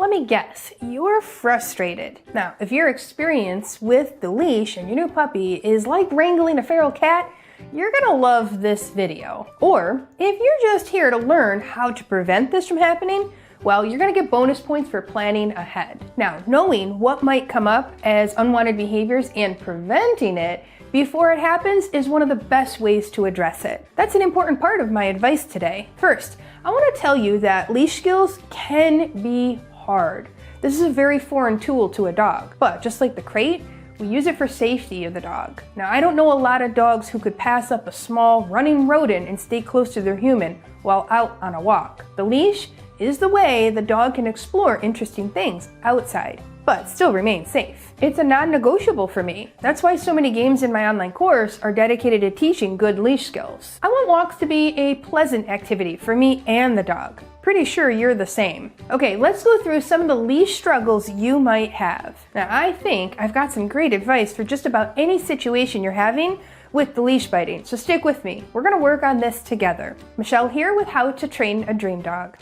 let me guess, you're frustrated. Now, if your experience with the leash and your new puppy is like wrangling a feral cat, you're gonna love this video. Or if you're just here to learn how to prevent this from happening, well, you're gonna get bonus points for planning ahead. Now, knowing what might come up as unwanted behaviors and preventing it before it happens is one of the best ways to address it. That's an important part of my advice today. First, I want to tell you that leash skills can be hard. This is a very foreign tool to a dog, but just like the crate, we use it for safety of the dog. Now, I don't know a lot of dogs who could pass up a small running rodent and stay close to their human while out on a walk. The leash is the way the dog can explore interesting things outside, but still remain safe. It's a non-negotiable for me. That's why so many games in my online course are dedicated to teaching good leash skills. I want walks to be a pleasant activity for me and the dog. Pretty sure you're the same. Okay, let's go through some of the leash struggles you might have. Now, I think I've got some great advice for just about any situation you're having with the leash biting, so stick with me. We're gonna work on this together. Michelle here with How to Train a Dream Dog.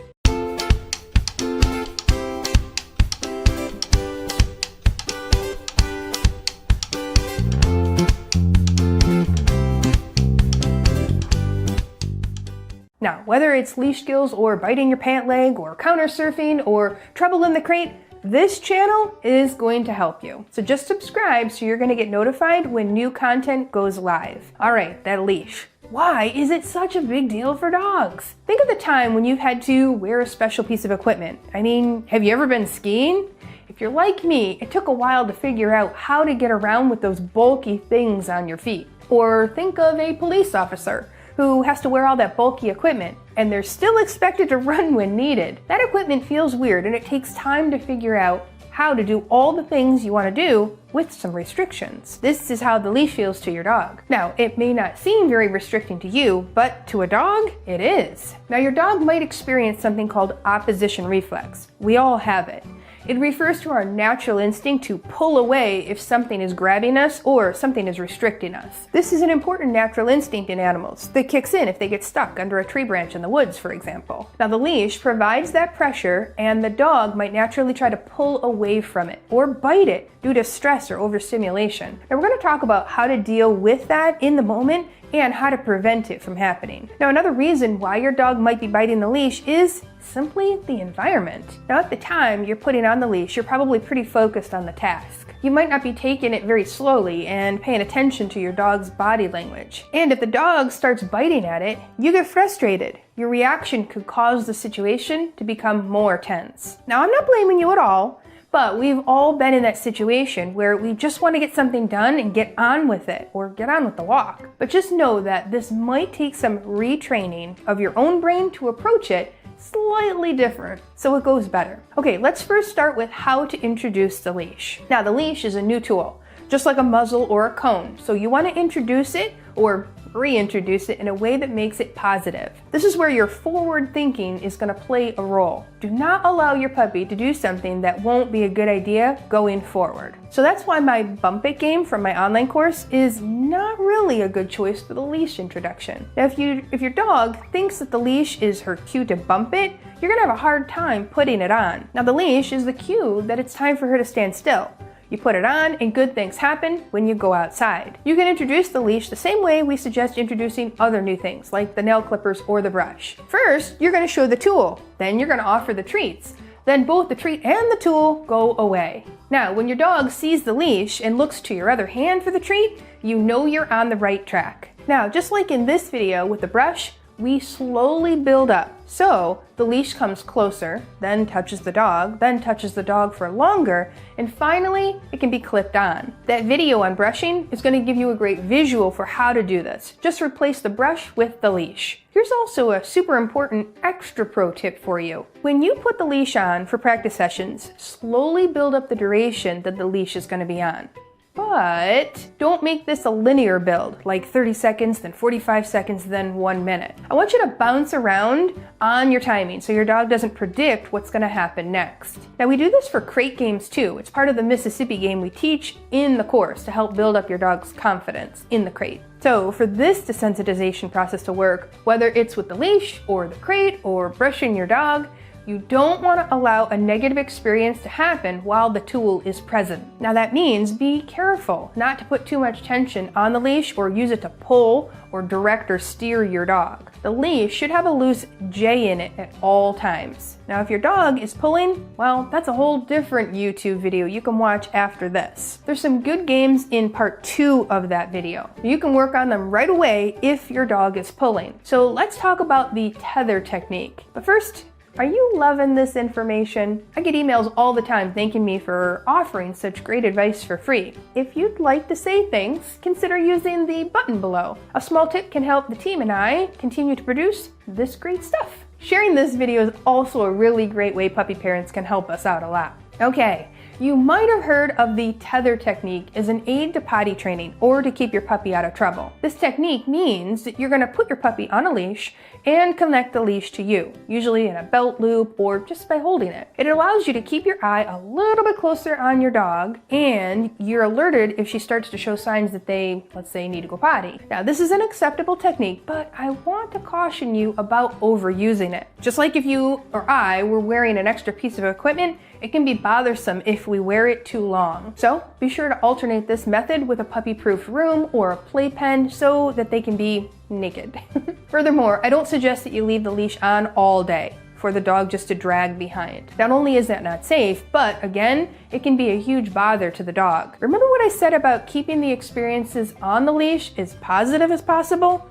Now, whether it's leash skills or biting your pant leg or counter surfing or trouble in the crate, this channel is going to help you. So just subscribe so you're going to get notified when new content goes live. All right, that leash. Why is it such a big deal for dogs? Think of the time when you've had to wear a special piece of equipment. I mean, have you ever been skiing? If you're like me, it took a while to figure out how to get around with those bulky things on your feet. Or think of a police officer who has to wear all that bulky equipment, and they're still expected to run when needed. That equipment feels weird, and it takes time to figure out how to do all the things you want to do with some restrictions. This is how the leash feels to your dog. Now, it may not seem very restricting to you, but to a dog, it is. Now, your dog might experience something called opposition reflex. We all have it. It refers to our natural instinct to pull away if something is grabbing us or something is restricting us. This is an important natural instinct in animals that kicks in if they get stuck under a tree branch in the woods, for example. Now, the leash provides that pressure, and the dog might naturally try to pull away from it or bite it due to stress or overstimulation. Now, we're going to talk about how to deal with that in the moment and how to prevent it from happening. Now, another reason why your dog might be biting the leash is simply the environment. Now, at the time you're putting on the leash, you're probably pretty focused on the task. You might not be taking it very slowly and paying attention to your dog's body language. And if the dog starts biting at it, you get frustrated. Your reaction could cause the situation to become more tense. Now, I'm not blaming you at all, but we've all been in that situation where we just want to get something done and get on with it, or get on with the walk. But just know that this might take some retraining of your own brain to approach it slightly different, so it goes better. Okay, let's first start with how to introduce the leash. Now, the leash is a new tool, just like a muzzle or a cone. So you want to introduce it or reintroduce it in a way that makes it positive. This is where your forward thinking is going to play a role. Do not allow your puppy to do something that won't be a good idea going forward. So that's why my bump it game from my online course is not really a good choice for the leash introduction. Now, if your dog thinks that the leash is her cue to bump it, you're going to have a hard time putting it on. Now, the leash is the cue that it's time for her to stand still. You put it on and good things happen when you go outside. You can introduce the leash the same way we suggest introducing other new things like the nail clippers or the brush. First, you're going to show the tool. Then you're going to offer the treats. Then both the treat and the tool go away. Now, when your dog sees the leash and looks to your other hand for the treat, you know you're on the right track. Now, just like in this video with the brush, we slowly build up. So the leash comes closer, then touches the dog for longer, and finally it can be clipped on. That video on brushing is going to give you a great visual for how to do this. Just replace the brush with the leash. Here's also a super important extra pro tip for you. When you put the leash on for practice sessions, slowly build up the duration that the leash is going to be on. But don't make this a linear build, like 30 seconds, then 45 seconds, then 1 minute. I want you to bounce around on your timing so your dog doesn't predict what's going to happen next. Now, we do this for crate games too. It's part of the Mississippi game we teach in the course to help build up your dog's confidence in the crate. So for this desensitization process to work, whether it's with the leash or the crate or brushing your dog, You don't want to allow a negative experience to happen while the tool is present. Now that means be careful not to put too much tension on the leash or use it to pull or direct or steer your dog. The leash should have a loose J in it at all times. Now if your dog is pulling, well, that's a whole different YouTube video you can watch after this. There's some good games in part 2 of that video. You can work on them right away if your dog is pulling. So let's talk about the tether technique. But first, are you loving this information? I get emails all the time thanking me for offering such great advice for free. If you'd like to say thanks, consider using the button below. A small tip can help the team and I continue to produce this great stuff. Sharing this video is also a really great way puppy parents can help us out a lot. Okay, you might have heard of the tether technique as an aid to potty training or to keep your puppy out of trouble. This technique means that you're going to put your puppy on a leash and connect the leash to you, usually in a belt loop or just by holding it. It allows you to keep your eye a little bit closer on your dog, and you're alerted if she starts to show signs that they, let's say, need to go potty. Now, this is an acceptable technique, but I want to caution you about overusing it. Just like if you or I were wearing an extra piece of equipment, it can be bothersome if we wear it too long. So be sure to alternate this method with a puppy-proof room or a playpen so that they can be naked. Furthermore, I don't suggest that you leave the leash on all day for the dog just to drag behind. Not only is that not safe, but again, it can be a huge bother to the dog. Remember what I said about keeping the experiences on the leash as positive as possible?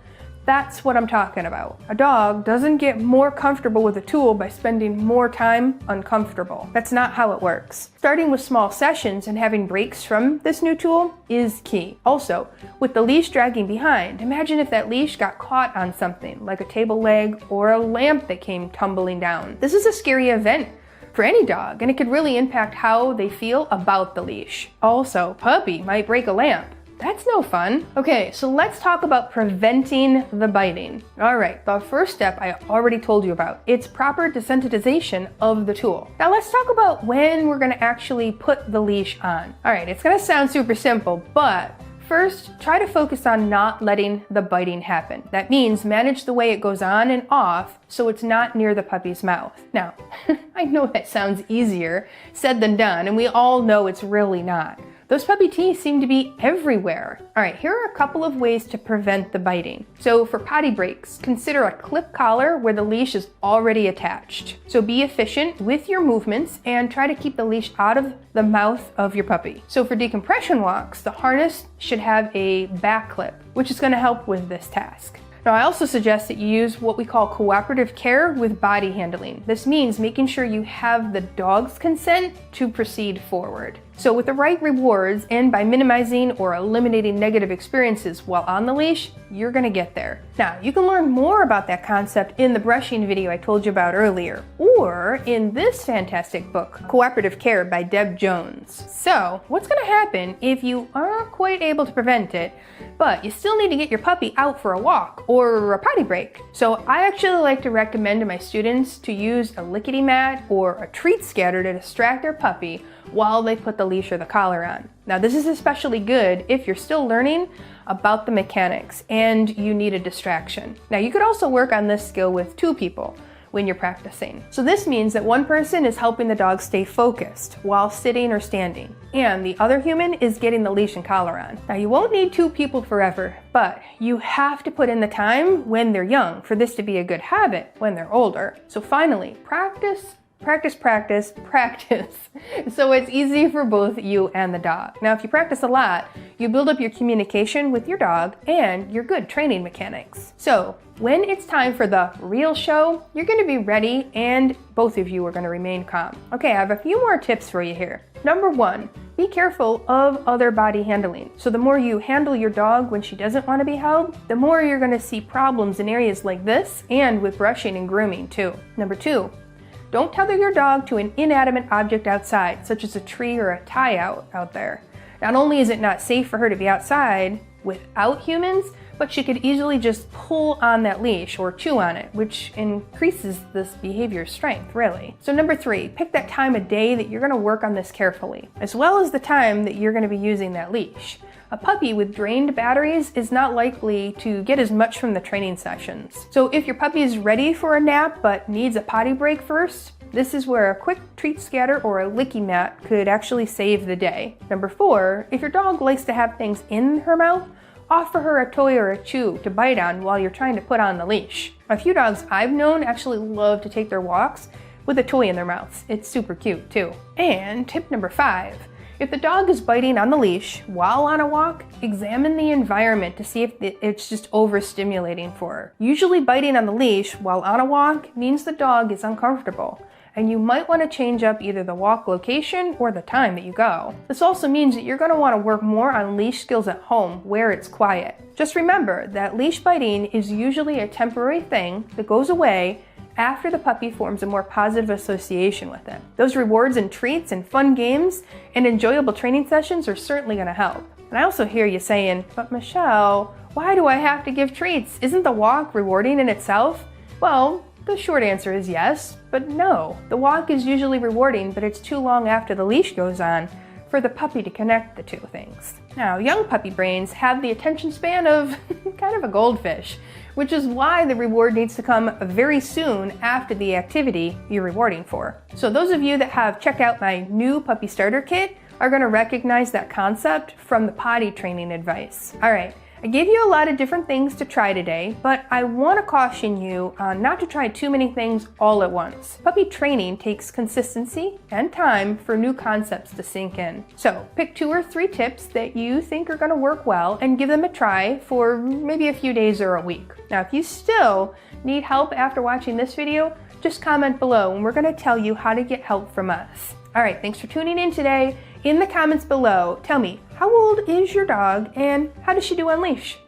That's what I'm talking about. A dog doesn't get more comfortable with a tool by spending more time uncomfortable. That's not how it works. Starting with small sessions and having breaks from this new tool is key. Also, with the leash dragging behind, imagine if that leash got caught on something like a table leg or a lamp that came tumbling down. This is a scary event for any dog, and it could really impact how they feel about the leash. Also, puppy might break a lamp. That's no fun. Okay, so let's talk about preventing the biting. All right, the first step I already told you about. It's proper desensitization of the tool. Now let's talk about when we're gonna actually put the leash on. All right, it's gonna sound super simple, but first, try to focus on not letting the biting happen. That means manage the way it goes on and off so it's not near the puppy's mouth. Now, I know that sounds easier said than done, and we all know it's really not. Those puppy teeth seem to be everywhere. All right, here are a couple of ways to prevent the biting. So for potty breaks, consider a clip collar where the leash is already attached. So be efficient with your movements and try to keep the leash out of the mouth of your puppy. So for decompression walks, the harness should have a back clip, which is going to help with this task. Now, I also suggest that you use what we call cooperative care with body handling. This means making sure you have the dog's consent to proceed forward. So with the right rewards and by minimizing or eliminating negative experiences while on the leash, you're gonna get there. Now, you can learn more about that concept in the brushing video I told you about earlier, or in this fantastic book, Cooperative Care by Deb Jones. So, what's gonna happen if you aren't quite able to prevent it, but you still need to get your puppy out for a walk or a potty break? So I actually like to recommend to my students to use a lickety mat or a treat scatter to distract their puppy while they put the leash or the collar on. Now, this is especially good if you're still learning about the mechanics and you need a distraction. Now, you could also work on this skill with 2 people when you're practicing. So this means that one person is helping the dog stay focused while sitting or standing, and the other human is getting the leash and collar on. Now, you won't need 2 people forever, but you have to put in the time when they're young for this to be a good habit when they're older. So finally, practice, practice, practice, practice. So it's easy for both you and the dog. Now, if you practice a lot, you build up your communication with your dog and your good training mechanics. So when it's time for the real show, you're going to be ready and both of you are going to remain calm. Okay, I have a few more tips for you here. Number 1, be careful of other body handling. So the more you handle your dog when she doesn't want to be held, the more you're going to see problems in areas like this and with brushing and grooming too. Number 2, don't tether your dog to an inanimate object outside, such as a tree or a tie out there. Not only is it not safe for her to be outside without humans, but she could easily just pull on that leash or chew on it, which increases this behavior's strength, really. So number 3, pick that time of day that you're gonna work on this carefully, as well as the time that you're gonna be using that leash. A puppy with drained batteries is not likely to get as much from the training sessions. So if your puppy is ready for a nap but needs a potty break first, This is where a quick treat scatter or a licky mat could actually save the day. Number 4, if your dog likes to have things in her mouth, offer her a toy or a chew to bite on while you're trying to put on the leash. A few dogs I've known actually love to take their walks with a toy in their mouths. It's super cute too. And tip number 5, if the dog is biting on the leash while on a walk, examine the environment to see if it's just overstimulating for her. Usually biting on the leash while on a walk means the dog is uncomfortable, and you might want to change up either the walk location or the time that you go. This also means that you're going to want to work more on leash skills at home where it's quiet. Just remember that leash biting is usually a temporary thing that goes away after the puppy forms a more positive association with it. Those rewards and treats and fun games and enjoyable training sessions are certainly going to help. And I also hear you saying, but Michelle, why do I have to give treats? Isn't the walk rewarding in itself? Well, the short answer is yes, but no. The walk is usually rewarding, but it's too long after the leash goes on for the puppy to connect the two things. Now, young puppy brains have the attention span of kind of a goldfish, which is why the reward needs to come very soon after the activity you're rewarding for. So those of you that have checked out my new puppy starter kit are going to recognize that concept from the potty training advice. All right. I gave you a lot of different things to try today, but I want to caution you not to try too many things all at once. Puppy training takes consistency and time for new concepts to sink in. So pick 2 or 3 tips that you think are going to work well and give them a try for maybe a few days or a week. Now, if you still need help after watching this video, just comment below and we're going to tell you how to get help from us. All right, thanks for tuning in today. In the comments below, tell me, how old is your dog and how does she do on leash?